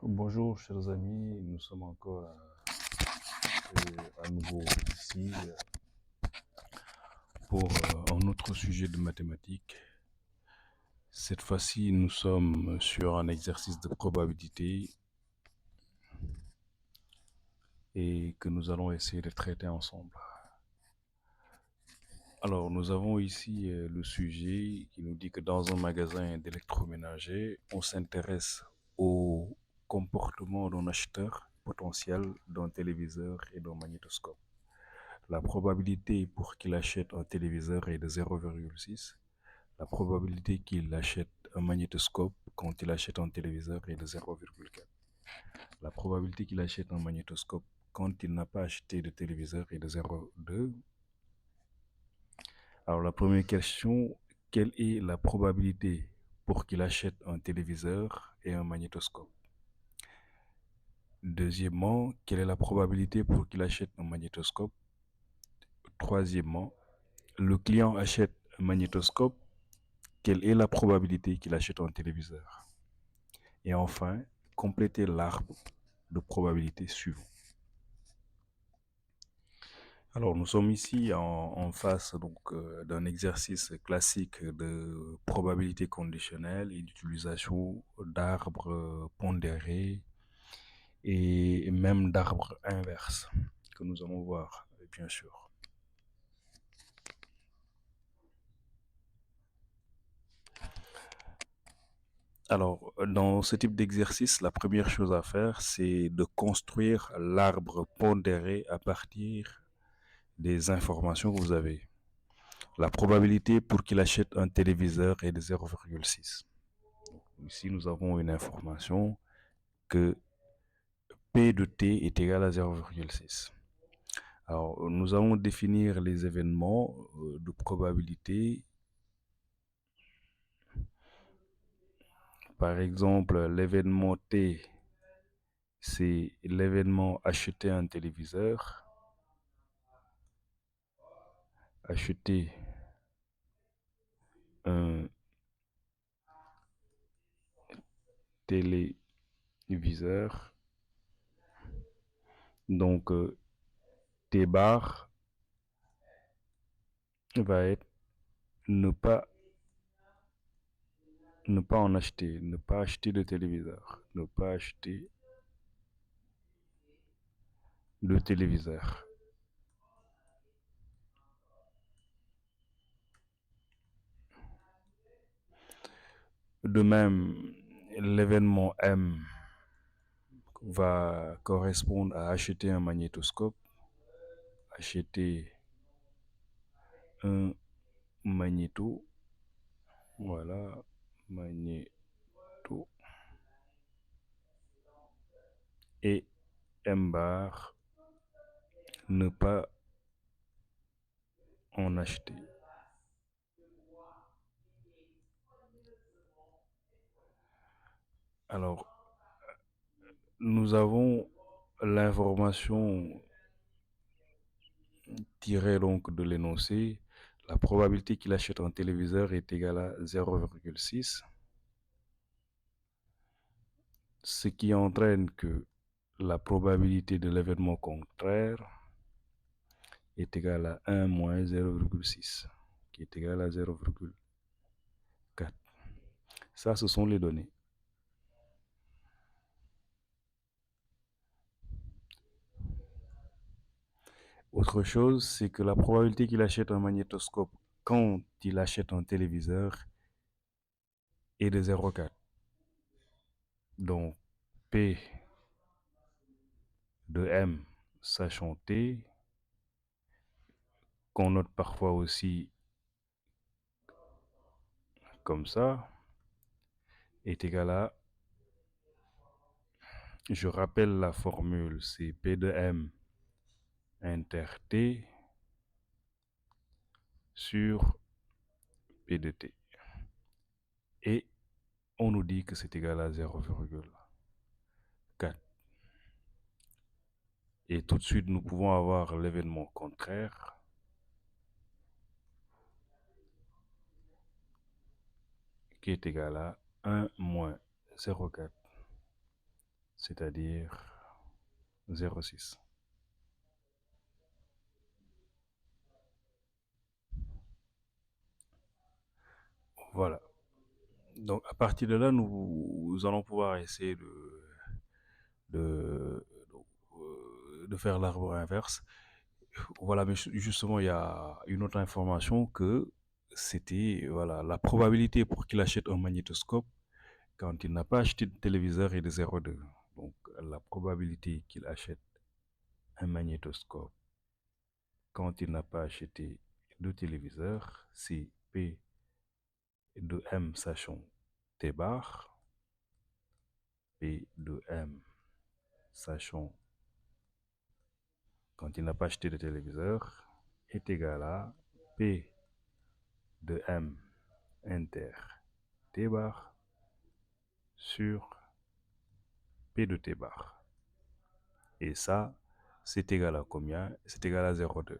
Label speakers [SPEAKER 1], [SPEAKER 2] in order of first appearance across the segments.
[SPEAKER 1] Bonjour chers amis, nous sommes encore à nouveau ici pour un autre sujet de mathématiques. Cette fois-ci, nous sommes sur un exercice de probabilité et que nous allons essayer de traiter ensemble. Alors, nous avons ici le sujet qui nous dit que dans un magasin d'électroménager, on s'intéresse au comportement d'un acheteur potentiel d'un téléviseur et d'un magnétoscope. La probabilité pour qu'il achète un téléviseur est de 0,6. La probabilité qu'il achète un magnétoscope quand il achète un téléviseur est de 0,4. La probabilité qu'il achète un magnétoscope quand il n'a pas acheté de téléviseur est de 0,2. Alors la première question, quelle est la probabilité pour qu'il achète un téléviseur et un magnétoscope? Deuxièmement, quelle est la probabilité pour qu'il achète un magnétoscope? Troisièmement, le client achète un magnétoscope, quelle est la probabilité qu'il achète un téléviseur? Et enfin, compléter l'arbre de probabilité suivant. Alors, nous sommes ici en face d'un exercice classique de probabilité conditionnelle et d'utilisation d'arbres pondérés et même d'arbres inverses que nous allons voir, bien sûr. Alors, dans ce type d'exercice, la première chose à faire, c'est de construire l'arbre pondéré à partir des informations que vous avez. La probabilité pour qu'il achète un téléviseur est de 0,6. Ici, nous avons une information que P de T est égal à 0,6. Alors, nous allons définir les événements de probabilité. Par exemple, l'événement T, c'est l'événement acheter un téléviseur, acheter un téléviseur. Donc, T bar va être ne pas en acheter, ne pas acheter de téléviseur, ne pas acheter de téléviseur. De même, l'événement M va correspondre à acheter un magnétoscope, acheter un magnéto, voilà, magnéto, et M bar, ne pas en acheter. Alors, nous avons l'information tirée donc de l'énoncé. La probabilité qu'il achète un téléviseur est égale à 0,6, ce qui entraîne que la probabilité de l'événement contraire est égale à 1 moins 0,6, qui est égal à 0,4. Ça, ce sont les données. Autre chose, c'est que la probabilité qu'il achète un magnétoscope quand il achète un téléviseur est de 0,4. Donc, P de M, sachant T, qu'on note parfois aussi comme ça, est égal à, je rappelle la formule, c'est P de M inter T sur P de T. Et on nous dit que c'est égal à 0,4. Et tout de suite, nous pouvons avoir l'événement contraire, qui est égal à 1 moins 0,4, c'est-à-dire 0,6. Voilà. Donc, à partir de là, nous allons pouvoir essayer de, de faire l'arbre inverse. Voilà, mais justement, il y a une autre information que c'était voilà, la probabilité pour qu'il achète un magnétoscope quand il n'a pas acheté de téléviseur est de 0,2. Donc, la probabilité qu'il achète un magnétoscope quand il n'a pas acheté de téléviseur, c'est P de M sachant T bar, P de M sachant quand il n'a pas acheté de téléviseur est égal à P de M inter T bar sur P de T bar. Et ça, c'est égal à combien? C'est égal à 0,2.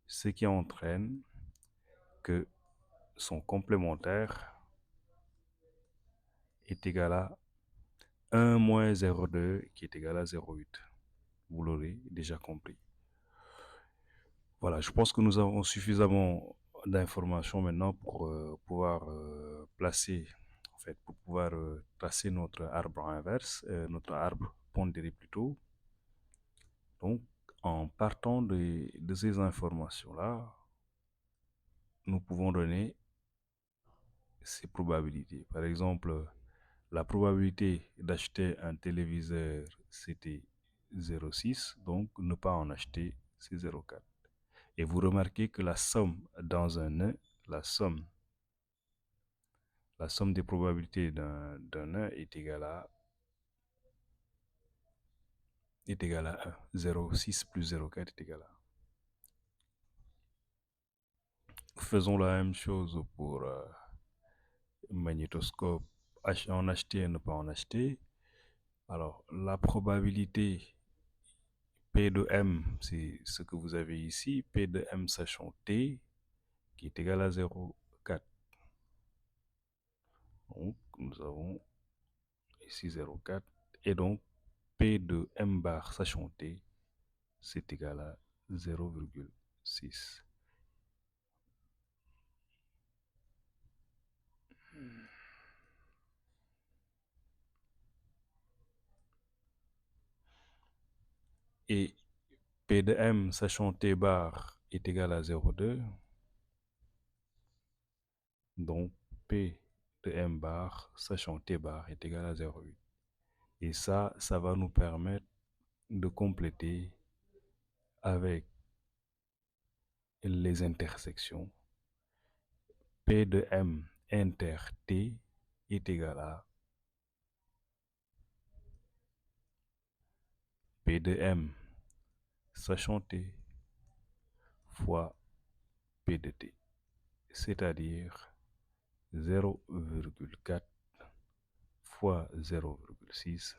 [SPEAKER 1] Ce qui entraîne que son complémentaire est égal à 1 moins 0,2 qui est égal à 0,8. Vous l'aurez déjà compris. Voilà, je pense que nous avons suffisamment d'informations maintenant pour pouvoir placer, en fait, pour pouvoir tracer notre arbre inverse, notre arbre pondéré plutôt. Donc, en partant de ces informations-là, nous pouvons donner ces probabilités. Par exemple, la probabilité d'acheter un téléviseur, c'était 0,6, donc ne pas en acheter, c'est 0,4. Et vous remarquez que la somme dans un nœud, la somme, la somme des probabilités d'un nœud est égale à 1. 0,6 plus 0,4 est égal à 1. Faisons la même chose pour magnétoscope, en acheter et ne pas en acheter. Alors, la probabilité P de M, c'est ce que vous avez ici, P de M sachant T, qui est égal à 0,4. Donc, nous avons ici 0,4. Et donc, P de M bar sachant T, c'est égal à 0,6. Et P de M sachant T bar est égal à 0,2. Donc, P de M bar sachant T bar est égal à 0,8. Et ça va nous permettre de compléter avec les intersections. P de M inter T est égal à P de M sachant T fois P de T, c'est-à-dire 0,4 fois 0,6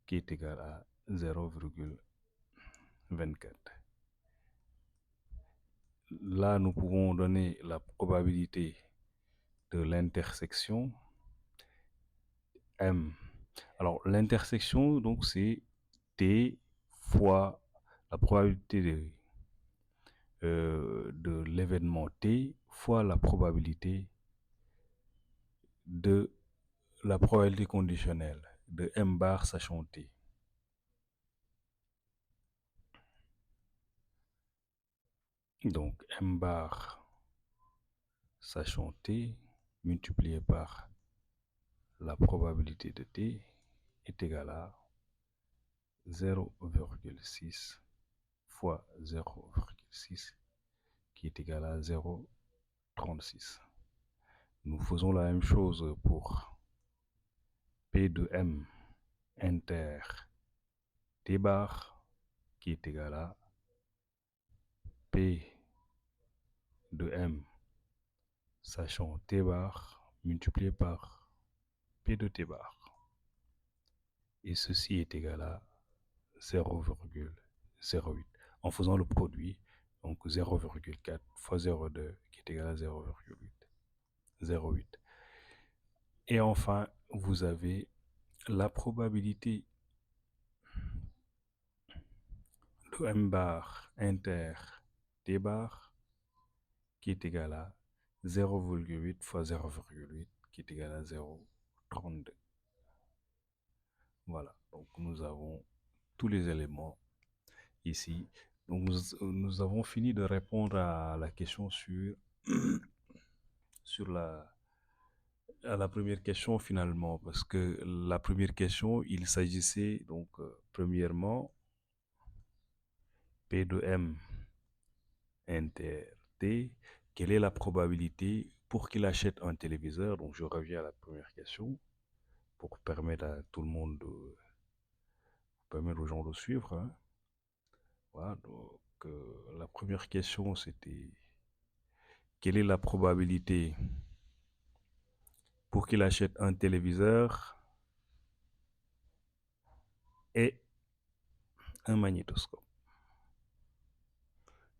[SPEAKER 1] qui est égal à 0,24. Là, nous pouvons donner la probabilité de l'intersection M. Alors, l'intersection, donc, c'est T fois la probabilité de l'événement T fois la probabilité de la probabilité conditionnelle de M bar sachant T. Donc, M bar sachant T multiplié par la probabilité de T est égal à 0,6 fois 0,6 qui est égal à 0,36. Nous faisons la même chose pour P de M inter T bar qui est égal à P de M sachant T bar multiplié par P de T bar. Et ceci est égal à 0,08. En faisant le produit, donc 0,4 fois 0,2 qui est égal à 0,8. 0,8. Et enfin, vous avez la probabilité de M bar inter T bar qui est égal à 0,8 fois 0,8 qui est égal à 0,32. Voilà, donc nous avons tous les éléments ici. Donc nous avons fini de répondre à la question sur à la première question finalement, parce que la première question, il s'agissait donc premièrement P de M inter T, quelle est la probabilité pour qu'il achète un téléviseur? Donc je reviens à la première question pour permettre à tout le monde permettre aux gens de suivre, hein. Voilà, donc la première question c'était quelle est la probabilité pour qu'il achète un téléviseur et un magnétoscope.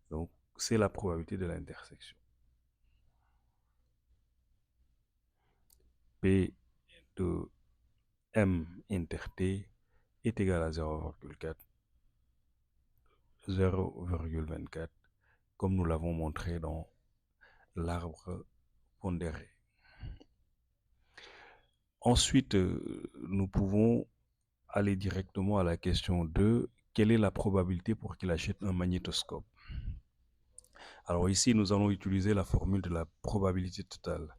[SPEAKER 1] Donc c'est la probabilité de l'intersection. P de M inter T est égal à 0,4, 0,24, comme nous l'avons montré dans l'arbre pondéré. Ensuite, nous pouvons aller directement à la question 2. Quelle est la probabilité pour qu'il achète un magnétoscope? Alors ici, nous allons utiliser la formule de la probabilité totale.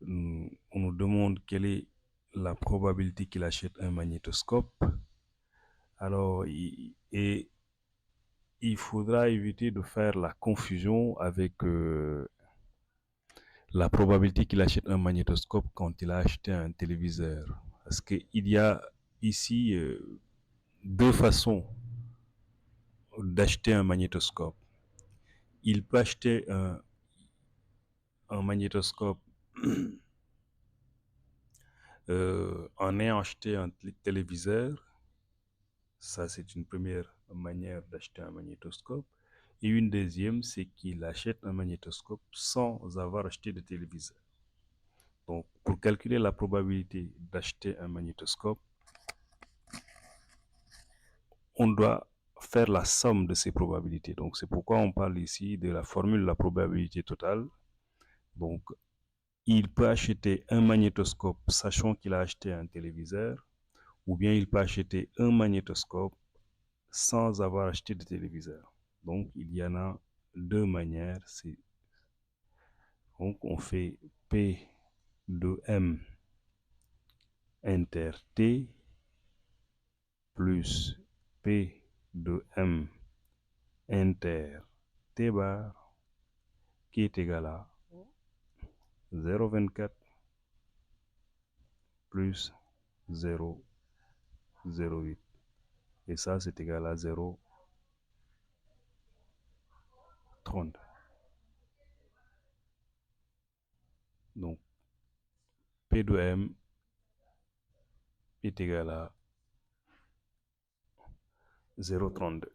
[SPEAKER 1] On nous demande quelle est la probabilité qu'il achète un magnétoscope. Alors, il faudra éviter de faire la confusion avec la probabilité qu'il achète un magnétoscope quand il a acheté un téléviseur. Parce qu'il y a ici deux façons d'acheter un magnétoscope. Il peut acheter un magnétoscope en ayant acheté un téléviseur. Ça, c'est une première manière d'acheter un magnétoscope. Et une deuxième, c'est qu'il achète un magnétoscope sans avoir acheté de téléviseur. Donc, pour calculer la probabilité d'acheter un magnétoscope, on doit faire la somme de ces probabilités. Donc, c'est pourquoi on parle ici de la formule de la probabilité totale. Donc, il peut acheter un magnétoscope sachant qu'il a acheté un téléviseur, ou bien il peut acheter un magnétoscope sans avoir acheté de téléviseur. Donc, il y en a deux manières. Donc, on fait P de M inter T plus P de M inter T bar qui est égal à 0,24 plus 0,08. Et ça, c'est égal à 0,30. Donc, P de M est égal à 0,32.